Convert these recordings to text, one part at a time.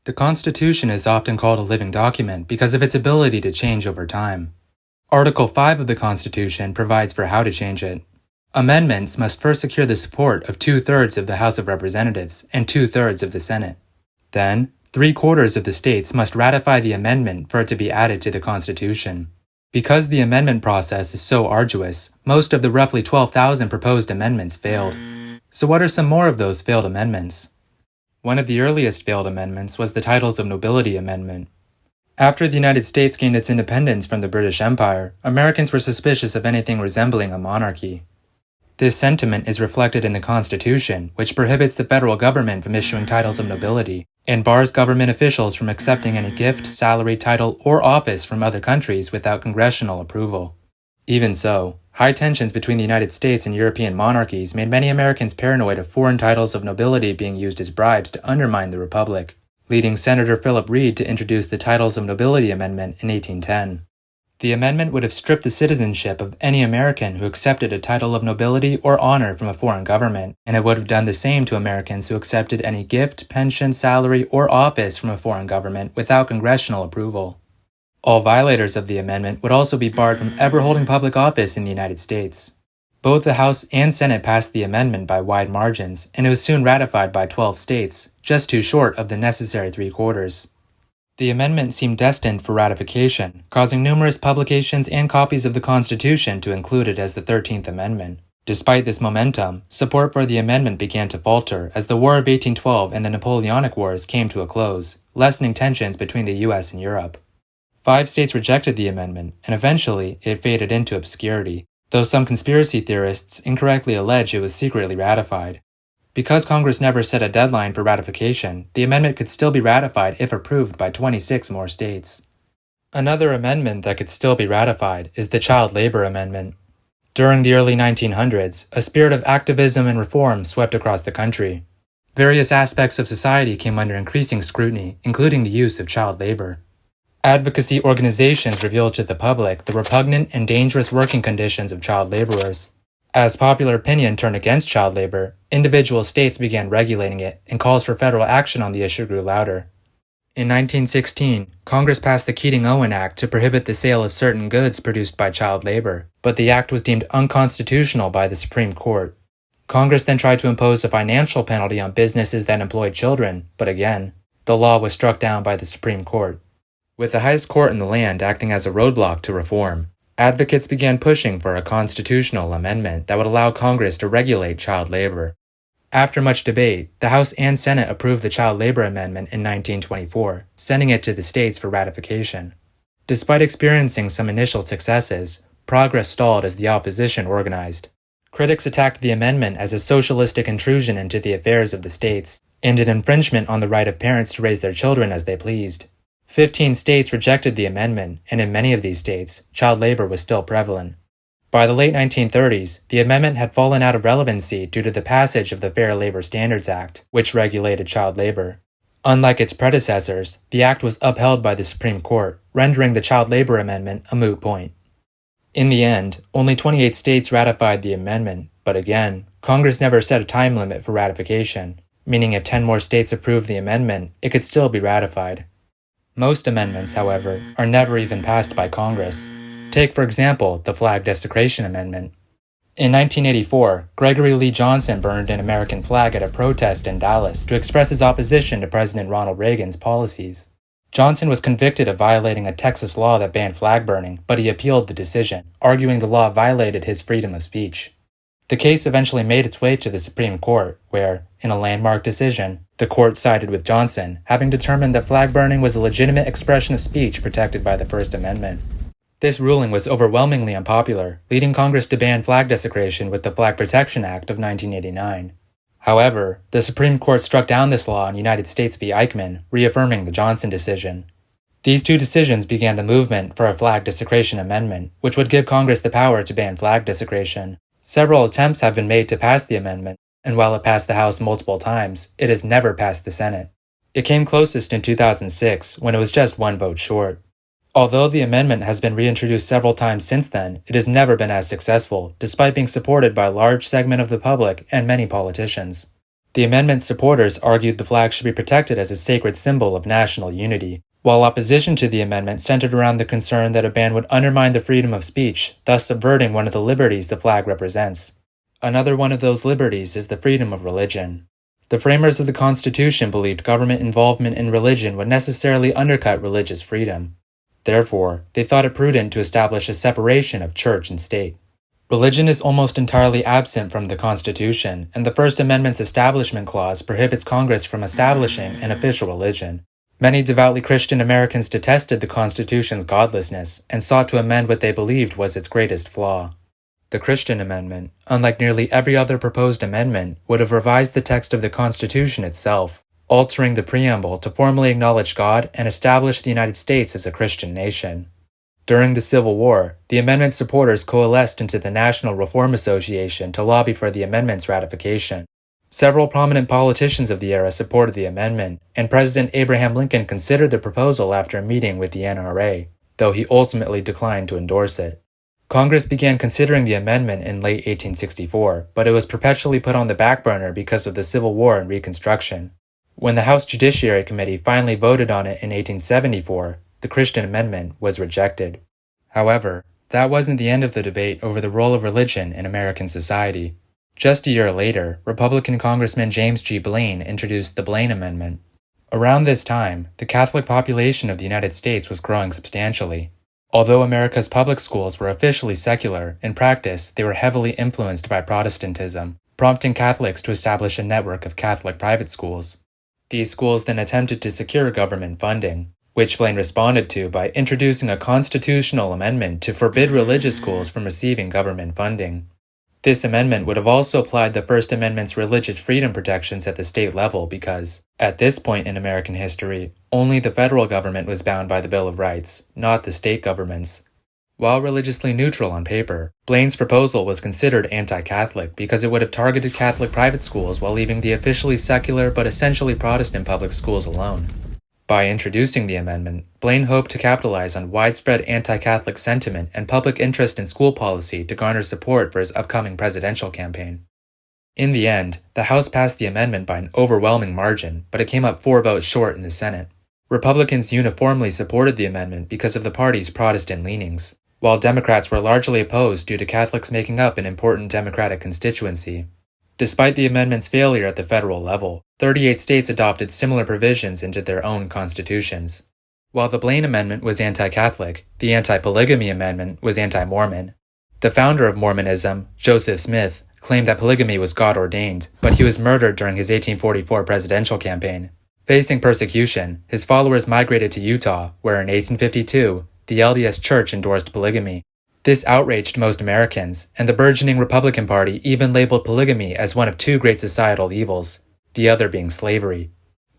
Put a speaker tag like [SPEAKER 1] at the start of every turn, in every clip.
[SPEAKER 1] The Constitution is often called a living document because of its ability to change over time. Article 5 of the Constitution provides for how to change it. Amendments must first secure the support of 2/3 of the House of Representatives and 2/3 of the Senate. Then, 3/4 of the states must ratify the amendment for it to be added to the Constitution. Because the amendment process is so arduous, most of the roughly 12,000 proposed amendments failed. So what are some more of those failed amendments? One of the earliest failed amendments was the Titles of Nobility Amendment. After the United States gained its independence from the British Empire, Americans were suspicious of anything resembling a monarchy. This sentiment is reflected in the Constitution, which prohibits the federal government from issuing titles of nobility and bars government officials from accepting any gift, salary, title, or office from other countries without congressional approval. Even so, high tensions between the United States and European monarchies made many Americans paranoid of foreign titles of nobility being used as bribes to undermine the Republic, leading Senator Philip Reed to introduce the Titles of Nobility Amendment in 1810. The amendment would have stripped the citizenship of any American who accepted a title of nobility or honor from a foreign government, and it would have done the same to Americans who accepted any gift, pension, salary, or office from a foreign government without congressional approval. All violators of the amendment would also be barred from ever holding public office in the United States. Both the House and Senate passed the amendment by wide margins, and it was soon ratified by 12 states, just too short of the necessary 3/4. The amendment seemed destined for ratification, causing numerous publications and copies of the Constitution to include it as the 13th Amendment. Despite this momentum, support for the amendment began to falter as the War of 1812 and the Napoleonic Wars came to a close, lessening tensions between the US and Europe. 5 states rejected the amendment, and eventually it faded into obscurity, though some conspiracy theorists incorrectly allege it was secretly ratified. Because Congress never set a deadline for ratification, the amendment could still be ratified if approved by 26 more states. Another amendment that could still be ratified is the Child Labor Amendment. During the early 1900s, a spirit of activism and reform swept across the country. Various aspects of society came under increasing scrutiny, including the use of child labor. Advocacy organizations revealed to the public the repugnant and dangerous working conditions of child laborers. As popular opinion turned against child labor, individual states began regulating it, and calls for federal action on the issue grew louder. In 1916, Congress passed the Keating-Owen Act to prohibit the sale of certain goods produced by child labor, but the act was deemed unconstitutional by the Supreme Court. Congress then tried to impose a financial penalty on businesses that employed children, but again, the law was struck down by the Supreme Court. With the highest court in the land acting as a roadblock to reform, advocates began pushing for a constitutional amendment that would allow Congress to regulate child labor. After much debate, the House and Senate approved the Child Labor Amendment in 1924, sending it to the states for ratification. Despite experiencing some initial successes, progress stalled as the opposition organized. Critics attacked the amendment as a socialistic intrusion into the affairs of the states, and an infringement on the right of parents to raise their children as they pleased. 15 states rejected the amendment, and in many of these states, child labor was still prevalent. By the late 1930s, the amendment had fallen out of relevancy due to the passage of the Fair Labor Standards Act, which regulated child labor. Unlike its predecessors, the act was upheld by the Supreme Court, rendering the Child Labor Amendment a moot point. In the end, only 28 states ratified the amendment, but again, Congress never set a time limit for ratification, meaning if 10 more states approved the amendment, it could still be ratified. Most amendments, however, are never even passed by Congress. Take, for example, the Flag Desecration Amendment. In 1984, Gregory Lee Johnson burned an American flag at a protest in Dallas to express his opposition to President Ronald Reagan's policies. Johnson was convicted of violating a Texas law that banned flag burning, but he appealed the decision, arguing the law violated his freedom of speech. The case eventually made its way to the Supreme Court, where, in a landmark decision, the court sided with Johnson, having determined that flag burning was a legitimate expression of speech protected by the First Amendment. This ruling was overwhelmingly unpopular, leading Congress to ban flag desecration with the Flag Protection Act of 1989. However, the Supreme Court struck down this law in United States v. Eichmann, reaffirming the Johnson decision. These two decisions began the movement for a Flag Desecration Amendment, which would give Congress the power to ban flag desecration. Several attempts have been made to pass the amendment, and while it passed the House multiple times, it has never passed the Senate. It came closest in 2006, when it was just one vote short. Although the amendment has been reintroduced several times since then, it has never been as successful, despite being supported by a large segment of the public and many politicians. The amendment's supporters argued the flag should be protected as a sacred symbol of national unity, while opposition to the amendment centered around the concern that a ban would undermine the freedom of speech, thus subverting one of the liberties the flag represents. Another one of those liberties is the freedom of religion. The framers of the Constitution believed government involvement in religion would necessarily undercut religious freedom. Therefore, they thought it prudent to establish a separation of church and state. Religion is almost entirely absent from the Constitution, and the First Amendment's Establishment Clause prohibits Congress from establishing an official religion. Many devoutly Christian Americans detested the Constitution's godlessness and sought to amend what they believed was its greatest flaw. The Christian Amendment, unlike nearly every other proposed amendment, would have revised the text of the Constitution itself, altering the preamble to formally acknowledge God and establish the United States as a Christian nation. During the Civil War, the amendment's supporters coalesced into the National Reform Association to lobby for the amendment's ratification. Several prominent politicians of the era supported the amendment, and President Abraham Lincoln considered the proposal after a meeting with the NRA, though he ultimately declined to endorse it. Congress began considering the amendment in late 1864, but it was perpetually put on the back burner because of the Civil War and Reconstruction. When the House Judiciary Committee finally voted on it in 1874, the Christian Amendment was rejected. However, that wasn't the end of the debate over the role of religion in American society. Just a year later, Republican Congressman James G. Blaine introduced the Blaine Amendment. Around this time, the Catholic population of the United States was growing substantially. Although America's public schools were officially secular, in practice they were heavily influenced by Protestantism, prompting Catholics to establish a network of Catholic private schools. These schools then attempted to secure government funding, which Blaine responded to by introducing a constitutional amendment to forbid religious schools from receiving government funding. This amendment would have also applied the First Amendment's religious freedom protections at the state level because, at this point in American history, only the federal government was bound by the Bill of Rights, not the state governments. While religiously neutral on paper, Blaine's proposal was considered anti-Catholic because it would have targeted Catholic private schools while leaving the officially secular but essentially Protestant public schools alone. By introducing the amendment, Blaine hoped to capitalize on widespread anti-Catholic sentiment and public interest in school policy to garner support for his upcoming presidential campaign. In the end, the House passed the amendment by an overwhelming margin, but it came up 4 votes short in the Senate. Republicans uniformly supported the amendment because of the party's Protestant leanings, while Democrats were largely opposed due to Catholics making up an important Democratic constituency. Despite the amendment's failure at the federal level, 38 states adopted similar provisions into their own constitutions. While the Blaine Amendment was anti-Catholic, the Anti-Polygamy Amendment was anti-Mormon. The founder of Mormonism, Joseph Smith, claimed that polygamy was God-ordained, but he was murdered during his 1844 presidential campaign. Facing persecution, his followers migrated to Utah, where in 1852, the LDS Church endorsed polygamy. This outraged most Americans, and the burgeoning Republican Party even labeled polygamy as one of 2 great societal evils, the other being slavery.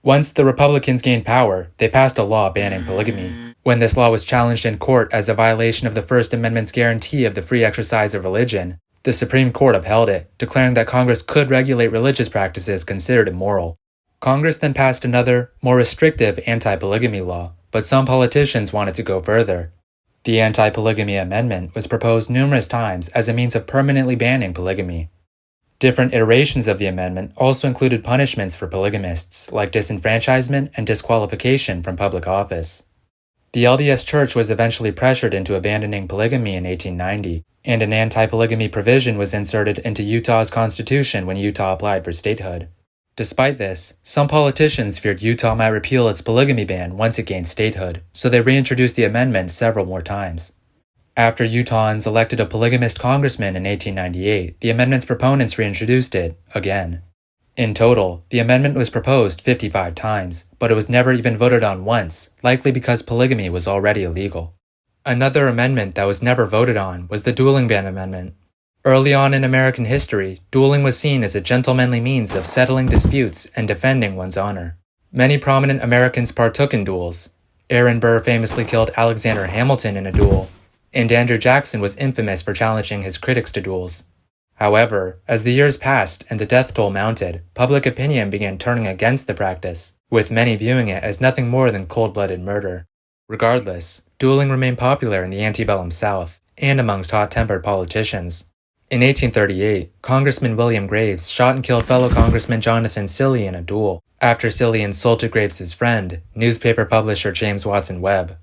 [SPEAKER 1] Once the Republicans gained power, they passed a law banning polygamy. When this law was challenged in court as a violation of the First Amendment's guarantee of the free exercise of religion, the Supreme Court upheld it, declaring that Congress could regulate religious practices considered immoral. Congress then passed another, more restrictive anti-polygamy law, but some politicians wanted to go further. The Anti-Polygamy Amendment was proposed numerous times as a means of permanently banning polygamy. Different iterations of the amendment also included punishments for polygamists, like disenfranchisement and disqualification from public office. The LDS Church was eventually pressured into abandoning polygamy in 1890, and an anti-polygamy provision was inserted into Utah's constitution when Utah applied for statehood. Despite this, some politicians feared Utah might repeal its polygamy ban once it gained statehood, so they reintroduced the amendment several more times. After Utahns elected a polygamist congressman in 1898, the amendment's proponents reintroduced it again. In total, the amendment was proposed 55 times, but it was never even voted on once, likely because polygamy was already illegal. Another amendment that was never voted on was the Dueling Ban Amendment. Early on in American history, dueling was seen as a gentlemanly means of settling disputes and defending one's honor. Many prominent Americans partook in duels. Aaron Burr famously killed Alexander Hamilton in a duel, and Andrew Jackson was infamous for challenging his critics to duels. However, as the years passed and the death toll mounted, public opinion began turning against the practice, with many viewing it as nothing more than cold-blooded murder. Regardless, dueling remained popular in the antebellum South and amongst hot-tempered politicians. In 1838, Congressman William Graves shot and killed fellow Congressman Jonathan Cilley in a duel, after Cilley insulted Graves' friend, newspaper publisher James Watson Webb.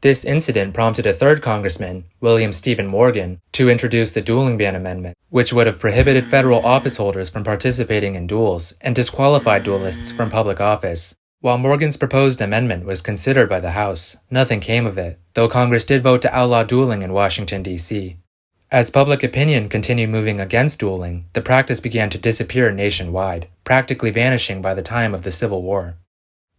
[SPEAKER 1] This incident prompted a third congressman, William Stephen Morgan, to introduce the Dueling Ban Amendment, which would have prohibited federal office holders from participating in duels and disqualified duelists from public office. While Morgan's proposed amendment was considered by the House, nothing came of it, though Congress did vote to outlaw dueling in Washington, D.C. As public opinion continued moving against dueling, the practice began to disappear nationwide, practically vanishing by the time of the Civil War.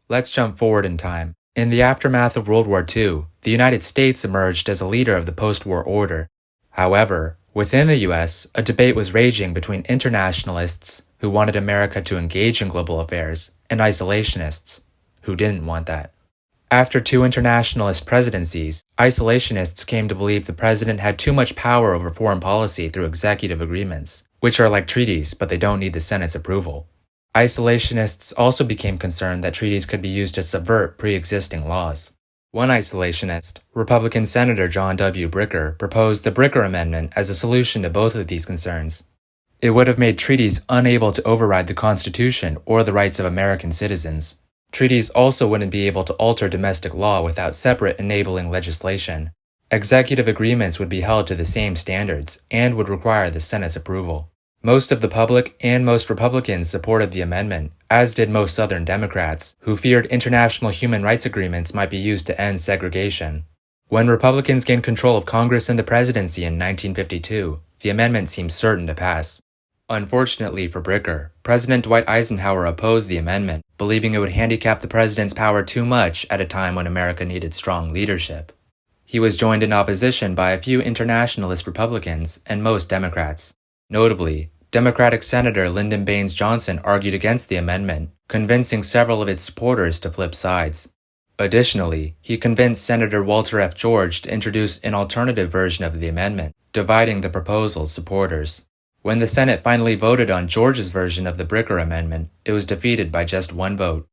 [SPEAKER 1] Let's jump forward in time. In the aftermath of World War II, the United States emerged as a leader of the post-war order. However, within the US, a debate was raging between internationalists, who wanted America to engage in global affairs, and isolationists, who didn't want that. After two internationalist presidencies, isolationists came to believe the president had too much power over foreign policy through executive agreements, which are like treaties, but they don't need the Senate's approval. Isolationists also became concerned that treaties could be used to subvert pre-existing laws. One isolationist, Republican Senator John W. Bricker, proposed the Bricker Amendment as a solution to both of these concerns. It would have made treaties unable to override the Constitution or the rights of American citizens. Treaties also wouldn't be able to alter domestic law without separate enabling legislation. Executive agreements would be held to the same standards and would require the Senate's approval. Most of the public and most Republicans supported the amendment, as did most Southern Democrats, who feared international human rights agreements might be used to end segregation. When Republicans gained control of Congress and the presidency in 1952, the amendment seemed certain to pass. Unfortunately for Bricker, President Dwight Eisenhower opposed the amendment, believing it would handicap the president's power too much at a time when America needed strong leadership. He was joined in opposition by a few internationalist Republicans and most Democrats. Notably, Democratic Senator Lyndon Baines Johnson argued against the amendment, convincing several of its supporters to flip sides. Additionally, he convinced Senator Walter F. George to introduce an alternative version of the amendment, dividing the proposal's supporters. When the Senate finally voted on George's version of the Bricker Amendment, it was defeated by just one vote.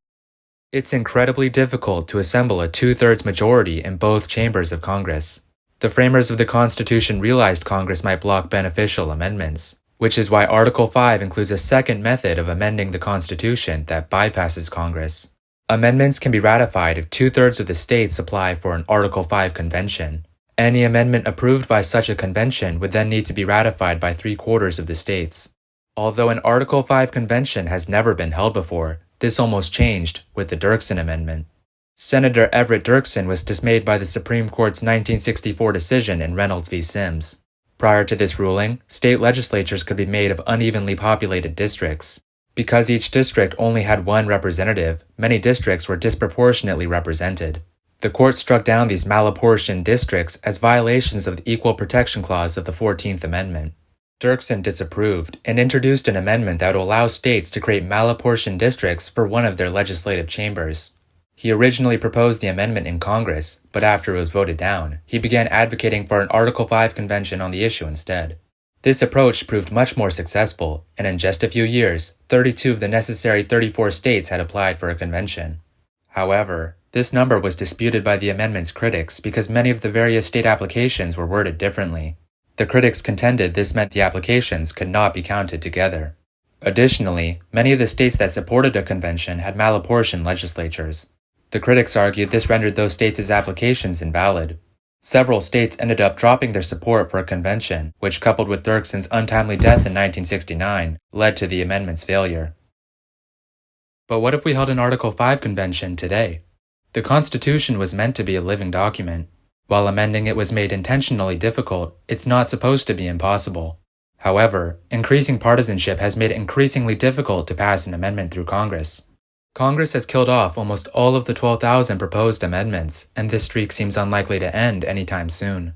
[SPEAKER 1] It's incredibly difficult to assemble a two-thirds majority in both chambers of Congress. The framers of the Constitution realized Congress might block beneficial amendments, which is why Article 5 includes a second method of amending the Constitution that bypasses Congress. Amendments can be ratified if two-thirds of the states apply for an Article 5 convention. Any amendment approved by such a convention would then need to be ratified by 3/4 of the states. Although an Article 5 convention has never been held before, this almost changed with the Dirksen Amendment. Senator Everett Dirksen was dismayed by the Supreme Court's 1964 decision in Reynolds v. Sims. Prior to this ruling, state legislatures could be made of unevenly populated districts. Because each district only had one representative, many districts were disproportionately represented. The court struck down these malapportioned districts as violations of the Equal Protection Clause of the 14th Amendment. Dirksen disapproved and introduced an amendment that would allow states to create malapportioned districts for one of their legislative chambers. He originally proposed the amendment in Congress, but after it was voted down, he began advocating for an Article 5 convention on the issue instead. This approach proved much more successful, and in just a few years, 32 of the necessary 34 states had applied for a convention. However, this number was disputed by the amendment's critics because many of the various state applications were worded differently. The critics contended this meant the applications could not be counted together. Additionally, many of the states that supported a convention had malapportioned legislatures. The critics argued this rendered those states' applications invalid. Several states ended up dropping their support for a convention, which, coupled with Dirksen's untimely death in 1969, led to the amendment's failure. But what if we held an Article 5 convention today? The Constitution was meant to be a living document. While amending it was made intentionally difficult, it's not supposed to be impossible. However, increasing partisanship has made it increasingly difficult to pass an amendment through Congress. Congress has killed off almost all of the 12,000 proposed amendments, and this streak seems unlikely to end anytime soon.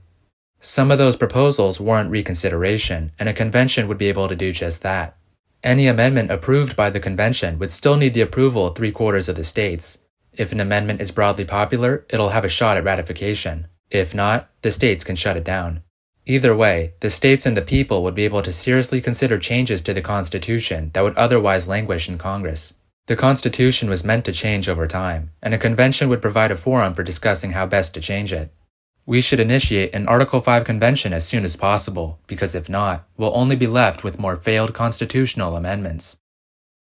[SPEAKER 1] Some of those proposals warrant reconsideration, and a convention would be able to do just that. Any amendment approved by the convention would still need the approval of 3/4 of the states. If an amendment is broadly popular, it'll have a shot at ratification. If not, the states can shut it down. Either way, the states and the people would be able to seriously consider changes to the Constitution that would otherwise languish in Congress. The Constitution was meant to change over time, and a convention would provide a forum for discussing how best to change it. We should initiate an Article 5 convention as soon as possible, because if not, we'll only be left with more failed constitutional amendments.